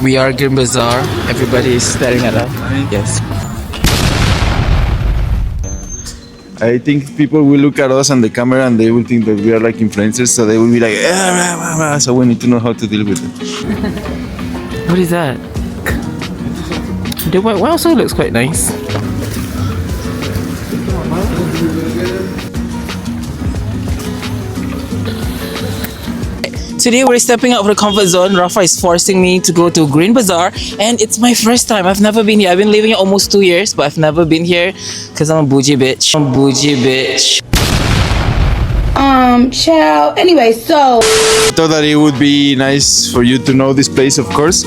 We are Green Bazaar. Everybody is staring at us. Yes. I think people will look at us on the camera and they will think that we are like influencers, so they will be like, so we need to know how to deal with it. What is that? The white also looks quite nice. Today we're stepping out of the comfort zone. Rafa is forcing me to go to Green Bazaar, and it's my first time. I've never been here. I've been living here almost 2 years, but I've never been here because I'm a bougie bitch. I'm a bougie bitch. Ciao. Anyway, so I thought that it would be nice for you to know this place, of course,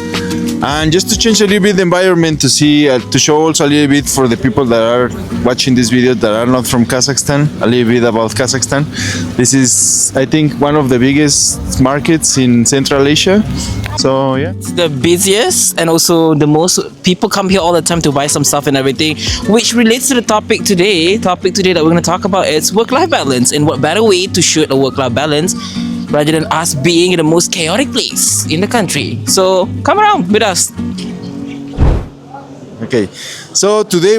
and just to change a little bit the environment, to see, to show also a little bit for the people that are watching this video that are not from Kazakhstan, a little bit about Kazakhstan. This is, I think, one of the biggest markets in Central Asia. So yeah, It's the busiest and also the most people come here all the time to buy some stuff and everything, which relates to the topic today. Topic today that we're going to talk about is work-life balance, and what better way to shoot a work-life balance rather than us being in the most chaotic place in the country. So come around with us. okay. So today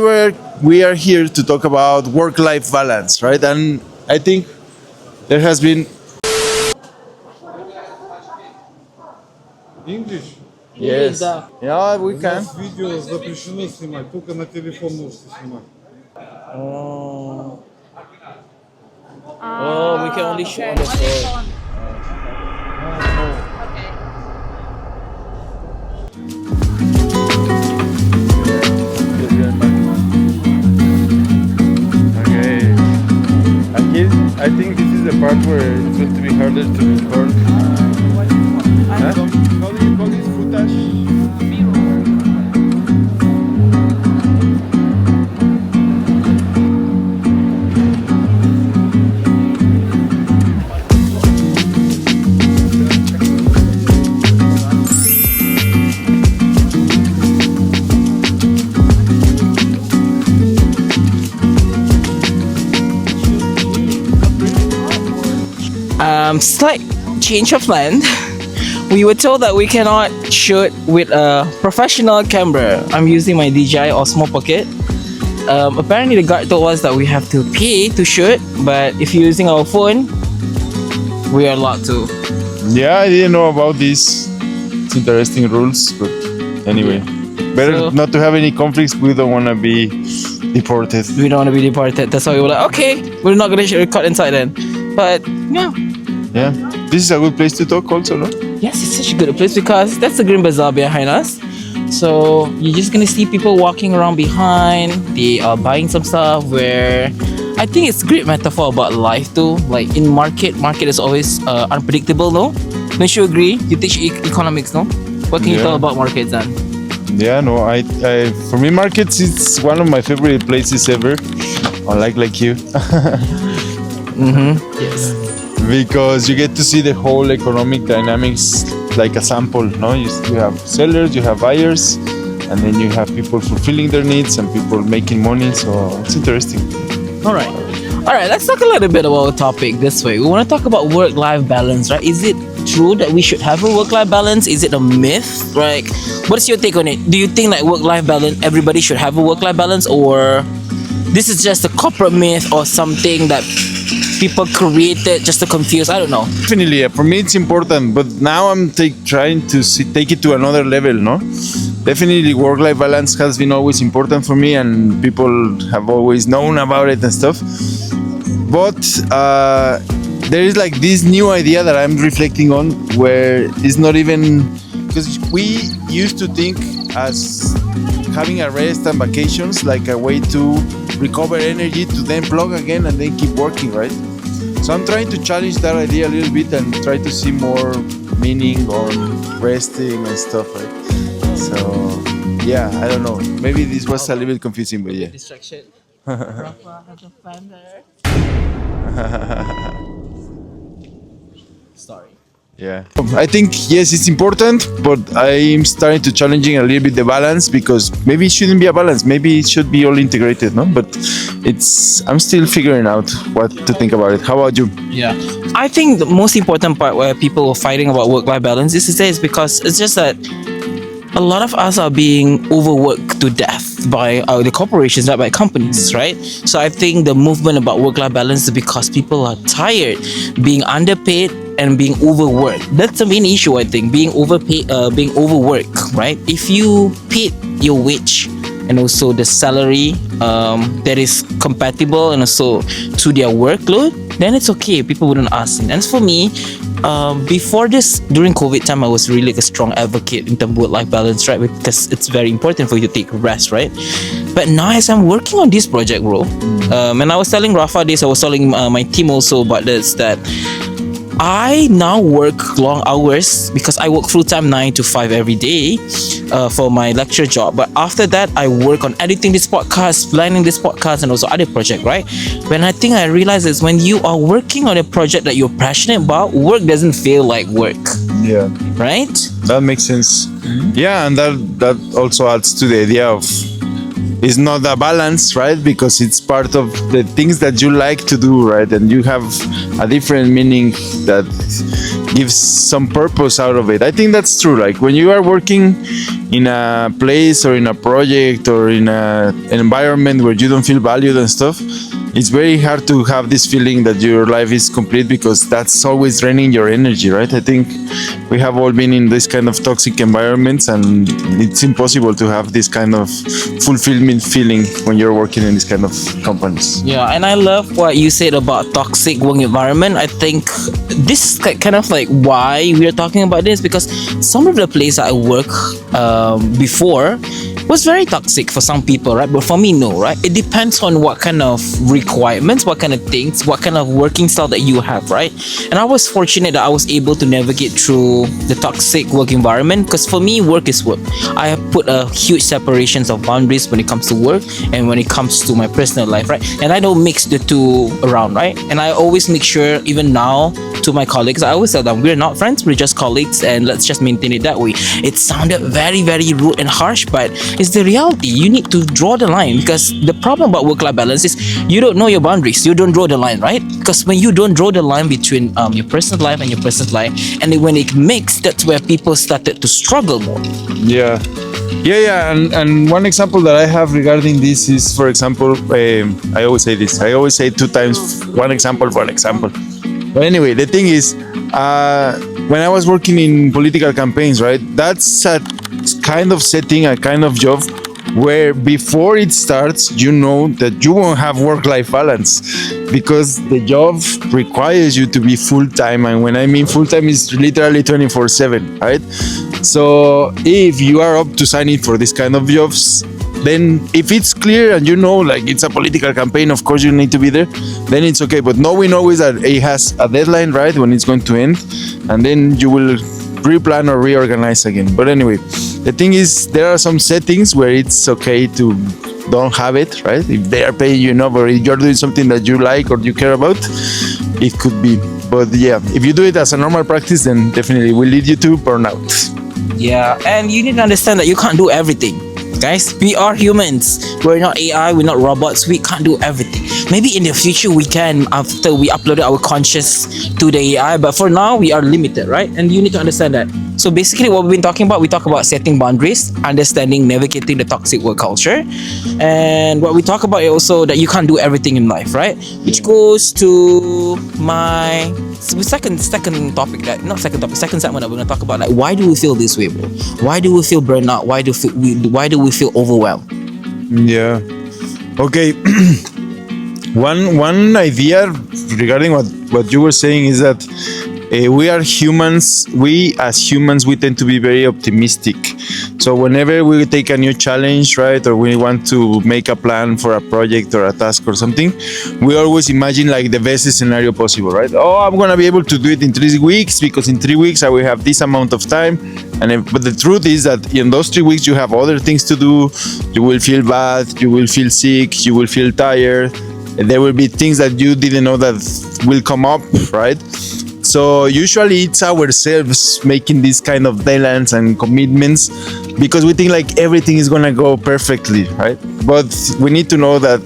we are here to talk about work-life balance, right? And I think there has been English? yes, yeah, we У can. нас видео запрещено снимать, только на телефон можете снимать. Oh, we can only shoot on the phone. Okay. Aquí, I think this is the part where it's going to be harder to record. Huh? How do you call this footage? Slight change of plan. We were told that we cannot shoot with a professional camera. I'm using my DJI Osmo Pocket. Apparently the guard told us that we have to pay to shoot, but if you're using our phone, we are allowed to. Yeah, I didn't know about this. It's interesting rules, but anyway, better So- not to have any conflicts. We don't want to be deported. We don't want to be deported. That's why we were like, okay, we're not gonna record inside then. But yeah, Yeah, this is a good place to talk also, no? yes, it's such a good place because that's the Green Bazaar behind us. So you're just gonna see people walking around behind. They are buying some stuff. Where I think it's a great metaphor about life too. Like in market is always unpredictable, no? Don't you agree? You teach economics, no? What can you Yeah. tell about markets then? Yeah, no, I for me, markets, it's one of my favorite places ever. Unlike like you. Yes. Because you get to see the whole economic dynamics like a sample, no? You have sellers, you have buyers, and then you have people fulfilling their needs and people making money, so it's interesting. All right. Let's talk a little bit about the topic this way. We want to talk about work-life balance, right? Is it true that we should have a work-life balance? Is it a myth? Like, what's your take on it? Do you think like work-life balance, everybody should have a work-life balance, or this is just a corporate myth or something that people created just to confuse? I don't know. Definitely, yeah, for me it's important, but now I'm trying to take it to another level, no? Definitely work-life balance has been always important for me and people have always known about it and stuff. But there is like this new idea that I'm reflecting on where it's not even, because we used to think as having a rest and vacations like a way to recover energy to then plug again and then keep working, right? So I'm trying to challenge that idea a little bit and try to see more meaning on resting and stuff, right? So yeah, I don't know. Maybe this was a little bit confusing, but yeah. Distraction. Sorry. Yeah. I think yes, it's important, but I'm starting to challenging a little bit the balance because maybe it shouldn't be a balance. Maybe it should be all integrated, no? But I'm still figuring out what to think about it. How about you? Yeah. I think the most important part where people are fighting about work-life balance is because it's just that a lot of us are being overworked to death by the corporations, not by companies, right? So I think the movement about work-life balance is because people are tired, being underpaid and being overworked. That's the main issue, I think, being overpaid, being overworked, right? If you paid your wage and also the salary that is compatible and also to their workload, then it's okay. People wouldn't ask. And as for me, before this, during COVID time, I was really like a strong advocate in terms of work-life balance, right? Because it's very important for you to take rest, right? But now as I'm working on this project, bro, and I was telling Rafa this, I was telling my team also about this, that I now work long hours because I work full-time 9 to 5 every day for my lecture job. But after that, I work on editing this podcast, planning this podcast, and also other project, right? When I realize is when you are working on a project that you're passionate about, work doesn't feel like work. Yeah, Right? that makes sense. Yeah, and that also adds to the idea of it's not a balance, right? Because it's part of the things that you like to do, right? And you have a different meaning that gives some purpose out of it. I think that's true. Like when you are working in a place or in a project or in an environment where you don't feel valued and stuff, it's very hard to have this feeling that your life is complete, because that's always draining your energy, right? I think we have all been in this kind of toxic environments, and it's impossible to have this kind of fulfillment feeling when you're working in this kind of companies. Yeah, and I love what you said about toxic work environment. I think this is kind of like why we are talking about this, because some of the place I work before was very toxic for some people, right? But for me, no, right? It depends on what kind of requirements, what kind of things, what kind of working style that you have, right? And I was fortunate that I was able to navigate through the toxic work environment, because for me, work is work. I have put a huge separations of boundaries when it comes to work and when it comes to my personal life, right? And I don't mix the two around, right? And I always make sure, even now, to my colleagues, I always tell them, we're not friends, we're just colleagues, and let's just maintain it that way. It sounded very, very rude and harsh, but it's the reality. You need to draw the line, because the problem about work-life balance is you don't know your boundaries. You don't draw the line, right? Because when you don't draw the line between your personal life and your personal life, and then when it mixed, that's where people started to struggle more. Yeah. And one example that I have regarding this is, for example, I always say this. I always say 2 times one example for an example. But anyway, the thing is, when I was working in political campaigns, right, that's a kind of setting, a kind of job where before it starts, you know that you won't have work-life balance, because the job requires you to be full-time. And when I mean full-time, is literally 24/7, right? So if you are up to signing for this kind of jobs, then if it's clear and you know, like, it's a political campaign, of course you need to be there, then it's okay. But knowing always that it has a deadline, right, when it's going to end, and then you will replan or reorganize again. But anyway, the thing is, there are some settings where it's okay to don't have it, right? If they are paying you enough, or if you're doing something that you like or you care about, it could be. But yeah, if you do it as a normal practice, then definitely will lead you to burnout. Yeah, and you need to understand that you can't do everything. Guys, we are humans. We're not AI, we're not robots. We can't do everything. Maybe in the future we can, after we uploaded our conscious to the AI, but for now we are limited, right? And you need to understand that. So basically what we've been talking about, we talk about setting boundaries, understanding, navigating the toxic work culture. And what we talk about is also that you can't do everything in life, right? Which goes to my second topic, that not second topic, second segment that we're gonna talk about, like, why do we feel this way, bro? Why do we feel burnout? Why do we feel overwhelmed? Yeah. Okay. One idea regarding what you were saying is that we are humans. We as humans, we tend to be very optimistic. So whenever we take a new challenge, right, or we want to make a plan for a project or a task or something, we always imagine like the best scenario possible, right? Oh, I'm gonna be able to do it in 3 weeks, because in 3 weeks I will have this amount of time. But the truth is that in those 3 weeks you have other things to do. You will feel bad. You will feel sick. You will feel tired. There will be things that you didn't know that will come up, right? So usually it's ourselves making these kind of deadlines and commitments, because we think like everything is gonna go perfectly, right? But we need to know that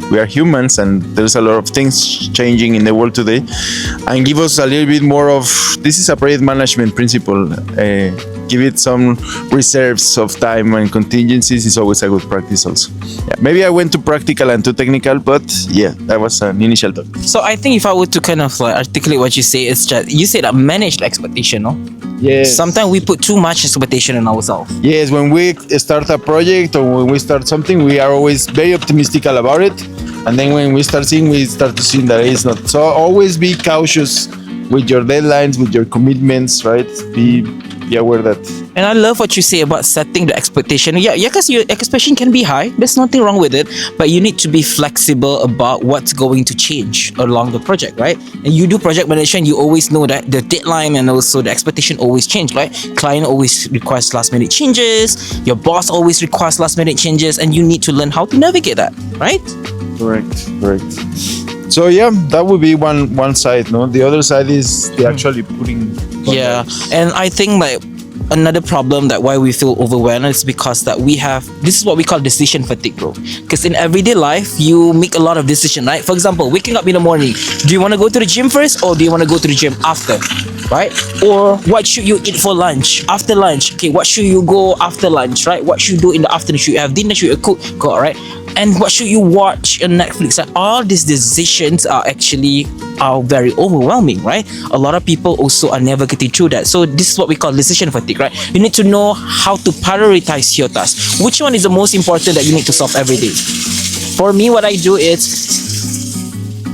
we are humans, and there's a lot of things changing in the world today, and give us a little bit more of, this is a project management principle. give it some reserves of time and contingencies is always a good practice also. Yeah, maybe I went too practical and too technical, but yeah, that was an initial thought. So I think if I were to kind of like articulate what you say, it's just you said manage the expectation, no? Yes. Sometimes we put too much expectation on ourselves. Yes, when we start a project or when we start something, we are always very optimistical about it. And then when we start to see that it's not. So always be cautious with your deadlines, with your commitments, right? Be aware that. And I love what you say about setting the expectation. Yeah, because your expectation can be high. There's nothing wrong with it. But you need to be flexible about what's going to change along the project, right? And you do project management, you always know that the deadline and also the expectation always change, right? Client always requires last minute changes. Your boss always requires last minute changes. And you need to learn how to navigate that, right? Correct. So yeah, that would be one side, no? The other side is the actually putting. Yeah, and I think like another problem that why we feel overwhelmed is because that we have this is what we call decision fatigue, bro. Because in everyday life, you make a lot of decisions, right? For example, waking up in the morning, do you want to go to the gym first or do you want to go to the gym after, right? Or what should you eat for lunch? After lunch, okay, what should you go after lunch, right? What should you do in the afternoon? Should you have dinner? Should you cook, right? And what should you watch on Netflix? Like, all these decisions are very overwhelming, right? A lot of people also are never getting through that. So this is what we call decision fatigue, right? You need to know how to prioritize your tasks. Which one is the most important that you need to solve every day? For me, what I do is,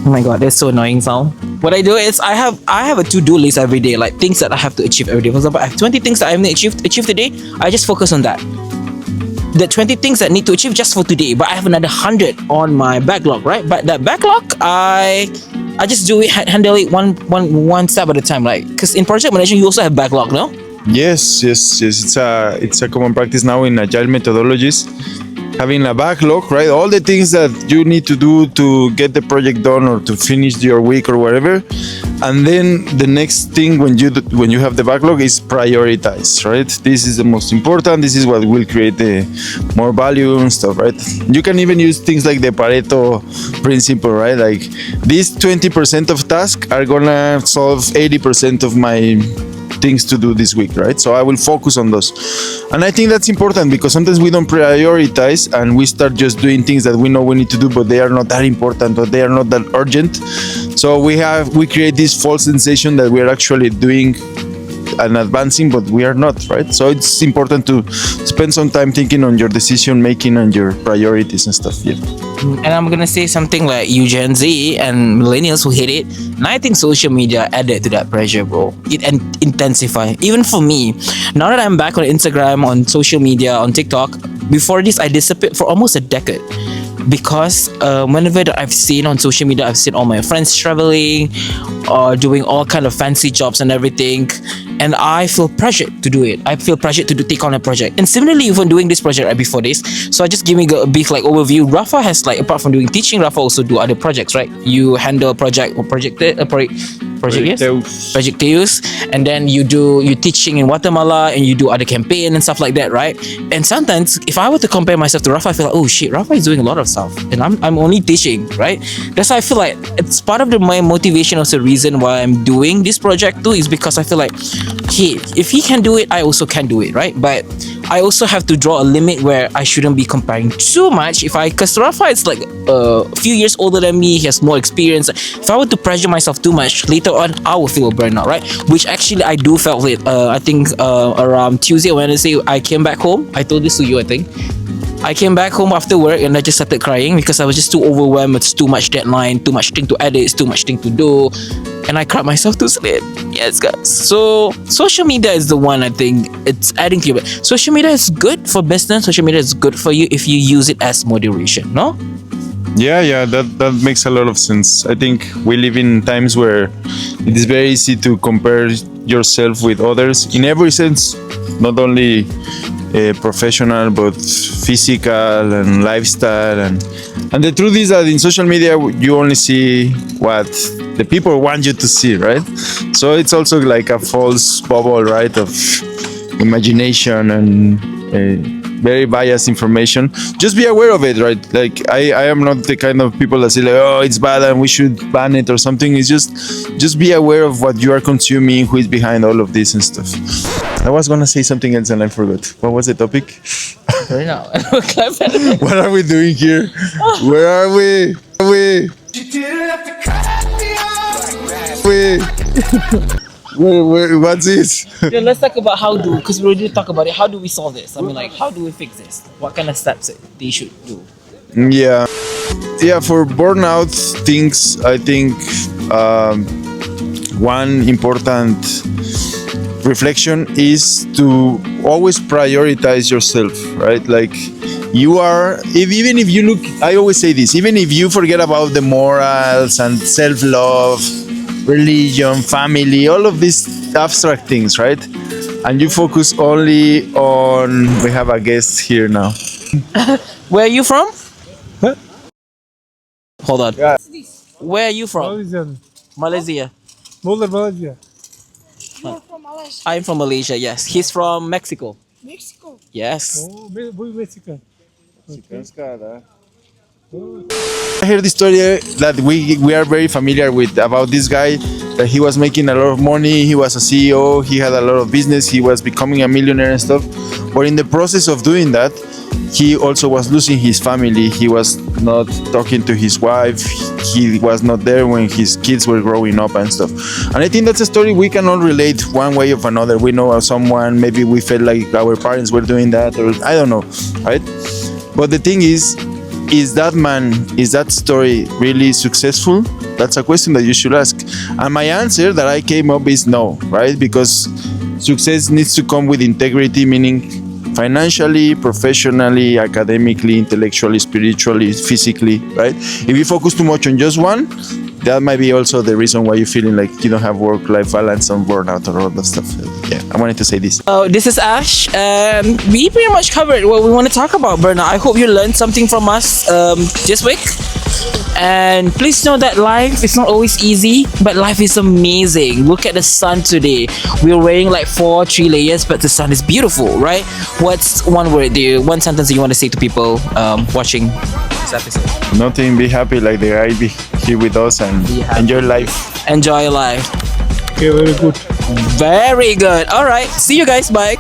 oh my god, that's so annoying sound. What I do is I have a to-do list every day, like things that I have to achieve every day. For example, I have 20 things that I need to achieve today. I just focus on that. The 20 things that need to achieve just for today, but I have another 100 on my backlog, right? But that backlog, I just do it, handle it one step at a time, right? Because in project management, you also have backlog, no? Yes. It's a common practice now in agile methodologies. Having a backlog, right? All the things that you need to do to get the project done or to finish your week or whatever. And then the next thing when you have the backlog is prioritize, right? This is the most important. This is what will create the more value and stuff, right? You can even use things like the Pareto principle, right? Like these 20% of tasks are gonna solve 80% of my things to do this week, right? So I will focus on those. And I think that's important because sometimes we don't prioritize and we start just doing things that we know we need to do, but they are not that important or they are not that urgent. So we create this false sensation that we are actually doing and advancing, but we are not, right? So it's important to spend some time thinking on your decision making and your priorities and stuff. Yeah. And I'm gonna say something like you Gen Z and millennials who hate it. And I think social media added to that pressure, bro. It intensified. Even for me, now that I'm back on Instagram, on social media, on TikTok, before this I disappeared for almost a decade. Because whenever that I've seen on social media, I've seen all my friends traveling or doing all kind of fancy jobs and everything, and I feel pressured to do it. I feel pressured to take on a project. And similarly, even doing this project right before this, so I just give me a big like overview. Rafa has like, apart from doing teaching, Rafa also do other projects, right? You handle project Teus, and then you teaching in Guatemala and you do other campaign and stuff like that, right? And sometimes if I were to compare myself to Rafa, I feel like, oh shit, Rafa is doing a lot of stuff and I'm only teaching, right? That's why I feel like it's part of my motivation, also reason why I'm doing this project too, is because I feel like, hey, if he can do it, I also can do it, right? But I also have to draw a limit where I shouldn't be comparing too much. Because Rafa is like a few years older than me, he has more experience. If I were to pressure myself too much, later on I will feel a burnout, right? Which actually I do felt it. I think around Tuesday or Wednesday, I came back home. I told this to you, I think. I came back home after work and I just started crying because I was just too overwhelmed. It's too much deadline, too much thing to edit, it's too much thing to do. And I cried myself to sleep. Yes, guys. So social media is the one, I think it's adding to you. Social media is good for business. Social media is good for you if you use it as moderation, no? Yeah, that makes a lot of sense. I think we live in times where it is very easy to compare yourself with others in every sense, not only professional but physical and lifestyle, and the truth is that in social media you only see what the people want you to see, right? So it's also like a false bubble, right, of imagination and very biased information. Just be aware of it, right? Like I am not the kind of people that say like, oh, it's bad and we should ban it or something. It's just be aware of what you are consuming, who is behind all of this and stuff. I was gonna say something else and I forgot. What was the topic? Burnout and work-life balance. What are we doing here? Where are we? What's this? Yeah, let's talk about because we already talk about it. How do we solve this? I mean, like, how do we fix this? What kind of steps they should do? Yeah, for burnout things, I think one important reflection is to always prioritize yourself, right? Like you are, even if you look, I always say this, even if you forget about the morals and self-love, religion, family, all of these abstract things, right? And you focus only on, we have a guest here now. Where are you from? Hold on. Yeah. Where are you from? Malaysian. Malaysia. Boulder, Malaysia. You're from Malaysia. I'm from Malaysia, yes. He's from Mexico. Mexico. Yes. Oh, Mexican. I heard the story that we are very familiar with about this guy, that he was making a lot of money, he was a CEO, he had a lot of business, he was becoming a millionaire and stuff. But in the process of doing that, he also was losing his family. He was not talking to his wife. He was not there when his kids were growing up and stuff. And I think that's a story we can all relate one way or another. We know of someone, maybe we felt like our parents were doing that, or I don't know, right? But the thing is that story really successful? That's a question that you should ask. And my answer that I came up is no, right? Because success needs to come with integrity, meaning financially, professionally, academically, intellectually, spiritually, physically, right? If you focus too much on just one, that might be also the reason why you're feeling like you don't have work-life balance and burnout or all that stuff. Yeah, I wanted to say this. This is Ash. We pretty much covered what we want to talk about burnout. I hope you learned something from us this week. And please know that life is not always easy, but life is amazing. Look at the sun today. We're wearing like 3 layers, but the sun is beautiful, right? What's one sentence you want to say to people watching this episode? Nothing, be happy like the guy be here with us and enjoy life. Enjoy life. Okay, very good. Very good. All right. See you guys. Bye.